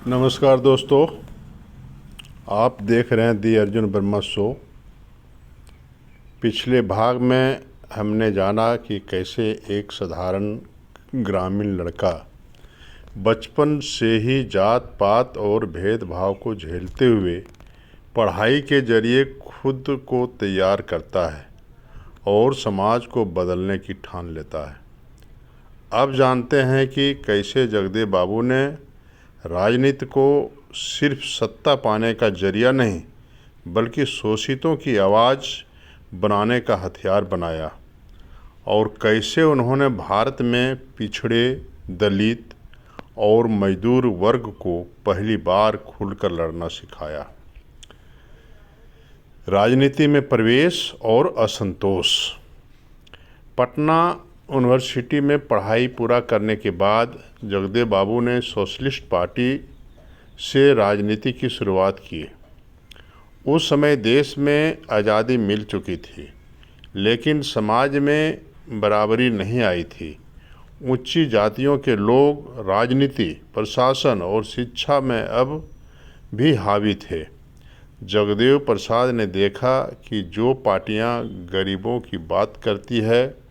नमस्कार दोस्तों, आप देख रहे हैं दी अर्जुन वर्मा शो। पिछले भाग में हमने जाना कि कैसे एक साधारण ग्रामीण लड़का बचपन से ही जात पात और भेदभाव को झेलते हुए पढ़ाई के जरिए खुद को तैयार करता है और समाज को बदलने की ठान लेता है। अब जानते हैं कि कैसे जगदेव बाबू ने राजनीति को सिर्फ सत्ता पाने का जरिया नहीं बल्कि शोषितों की आवाज़ बनाने का हथियार बनाया, और कैसे उन्होंने भारत में पिछड़े, दलित और मजदूर वर्ग को पहली बार खुलकर लड़ना सिखाया। राजनीति में प्रवेश और असंतोष। पटना यूनिवर्सिटी में पढ़ाई पूरा करने के बाद जगदेव बाबू ने सोशलिस्ट पार्टी से राजनीति की शुरुआत की। उस समय देश में आज़ादी मिल चुकी थी, लेकिन समाज में बराबरी नहीं आई थी। ऊंची जातियों के लोग राजनीति, प्रशासन और शिक्षा में अब भी हावी थे। जगदेव प्रसाद ने देखा कि जो पार्टियां गरीबों की बात करती है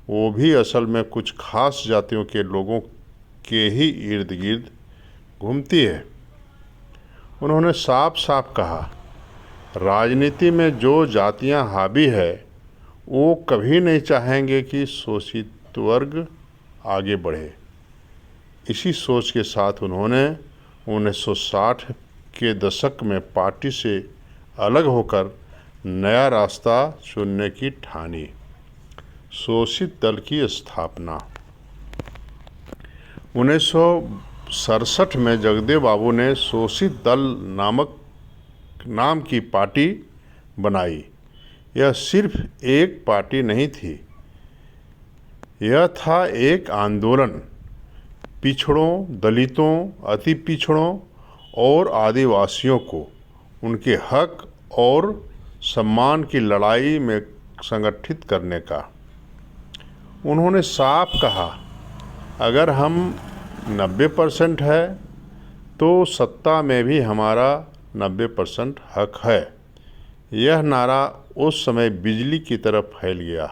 वो भी असल में कुछ खास जातियों के लोगों के ही इर्द गिर्द घूमती है। उन्होंने साफ साफ कहा, राजनीति में जो जातियां हावी है वो कभी नहीं चाहेंगे कि शोषित वर्ग आगे बढ़े। इसी सोच के साथ उन्होंने 1960 के दशक में पार्टी से अलग होकर नया रास्ता चुनने की ठानी। शोषित दल की स्थापना। 1967 में जगदेव बाबू ने शोषित दल नाम की पार्टी बनाई। यह सिर्फ एक पार्टी नहीं थी, यह था एक आंदोलन। पिछड़ों, दलितों, अति पिछड़ों और आदिवासियों को उनके हक और सम्मान की लड़ाई में संगठित करने का। उन्होंने साफ कहा, अगर हम 90% है तो सत्ता में भी हमारा 90% हक है। यह नारा उस समय बिजली की तरह फैल गया,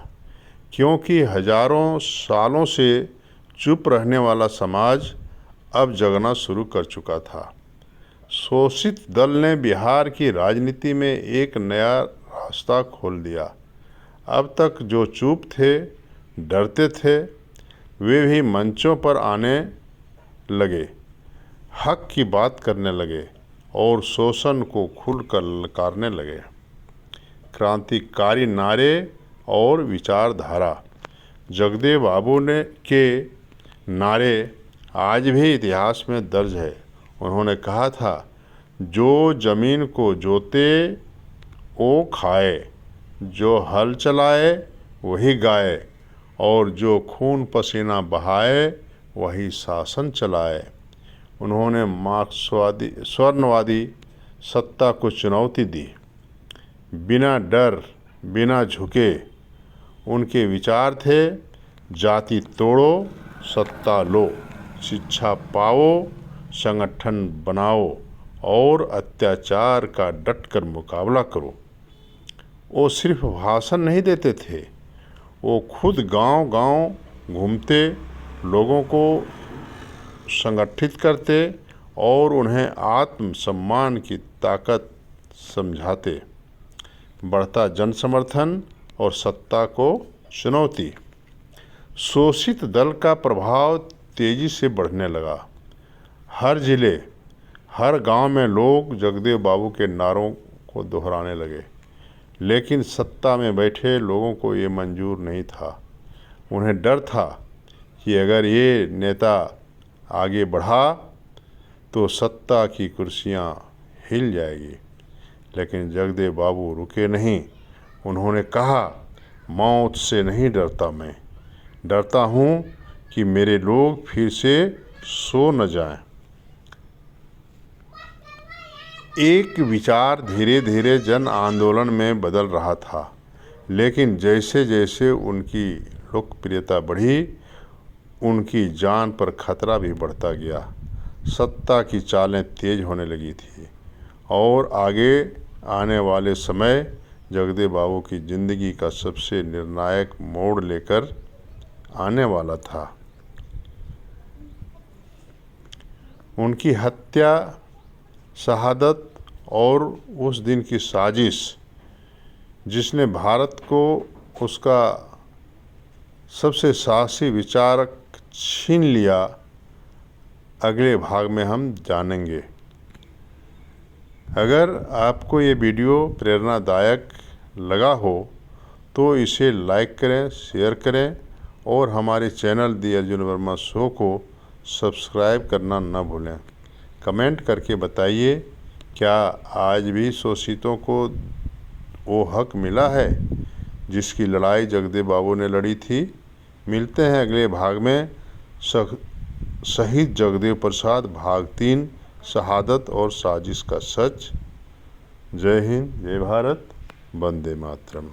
क्योंकि हजारों सालों से चुप रहने वाला समाज अब जगना शुरू कर चुका था। शोषित दल ने बिहार की राजनीति में एक नया रास्ता खोल दिया। अब तक जो चुप थे, डरते थे, वे भी मंचों पर आने लगे, हक की बात करने लगे और शोषण को खुलकर ललकारने लगे। क्रांतिकारी नारे और विचारधारा। जगदेव बाबू के नारे आज भी इतिहास में दर्ज है। उन्होंने कहा था, जो जमीन को जोते वो खाए, जो हल चलाए वही गाए, और जो खून पसीना बहाए वही शासन चलाए। उन्होंने मार्क्सवादी स्वर्णवादी सत्ता को चुनौती दी, बिना डर, बिना झुके। उनके विचार थे, जाति तोड़ो, सत्ता लो, शिक्षा पाओ, संगठन बनाओ और अत्याचार का डटकर मुकाबला करो। वो सिर्फ भाषण नहीं देते थे, वो खुद गांव-गांव घूमते, लोगों को संगठित करते और उन्हें आत्मसम्मान की ताकत समझाते। बढ़ता जन समर्थन और सत्ता को चुनौती। शोषित दल का प्रभाव तेजी से बढ़ने लगा। हर जिले, हर गांव में लोग जगदेव बाबू के नारों को दोहराने लगे, लेकिन सत्ता में बैठे लोगों को ये मंजूर नहीं था। उन्हें डर था कि अगर ये नेता आगे बढ़ा तो सत्ता की कुर्सियां हिल जाएगी। लेकिन जगदेव बाबू रुके नहीं। उन्होंने कहा, मौत से नहीं डरता मैं, डरता हूँ कि मेरे लोग फिर से सो न जाएं। एक विचार धीरे धीरे जन आंदोलन में बदल रहा था, लेकिन जैसे जैसे उनकी लोकप्रियता बढ़ी, उनकी जान पर खतरा भी बढ़ता गया। सत्ता की चालें तेज होने लगी थी और आगे आने वाले समय जगदेव बाबू की ज़िंदगी का सबसे निर्णायक मोड़ लेकर आने वाला था। उनकी हत्या, शहादत और उस दिन की साजिश जिसने भारत को उसका सबसे साहसी विचारक छीन लिया, अगले भाग में हम जानेंगे। अगर आपको ये वीडियो प्रेरणादायक लगा हो तो इसे लाइक करें, शेयर करें और हमारे चैनल दी अर्जुन वर्मा शो को सब्सक्राइब करना न भूलें। कमेंट करके बताइए, क्या आज भी शोषितों को वो हक मिला है जिसकी लड़ाई जगदेव बाबू ने लड़ी थी। मिलते हैं अगले भाग में। शहीद जगदेव प्रसाद भाग 3, शहादत और साजिश का सच। जय हिंद, जय भारत, वंदे मातरम।